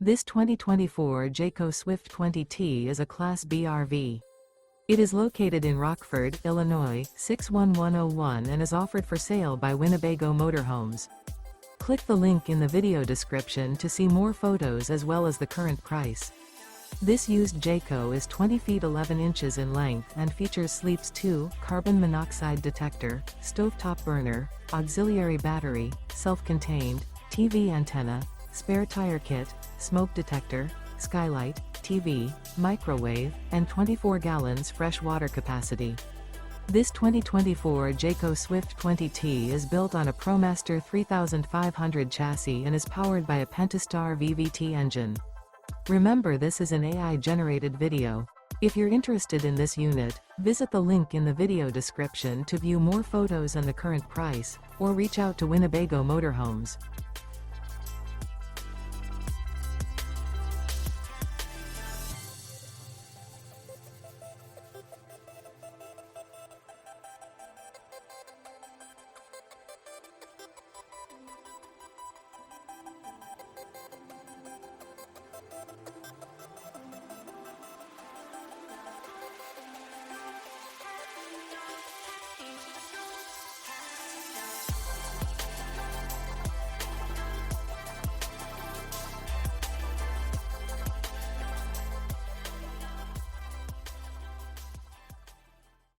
This 2024 Jayco Swift 20T is a Class B RV. It is located in Rockford, Illinois, 61101 and is offered for sale by Winnebago Motorhomes. Click the link in the video description to see more photos as well as the current price. This used Jayco is 20 feet 11 inches in length and features Sleeps 2, carbon monoxide detector, stovetop burner, auxiliary battery, self-contained, TV antenna, spare tire kit, smoke detector, skylight, TV, microwave, and 24 gallons fresh water capacity. This 2024 Jayco Swift 20T is built on a ProMaster 3500 chassis and is powered by a Pentastar VVT engine. Remember, this is an AI-generated video. If you're interested in this unit, visit the link in the video description to view more photos and the current price, or reach out to Winnebago Motorhomes.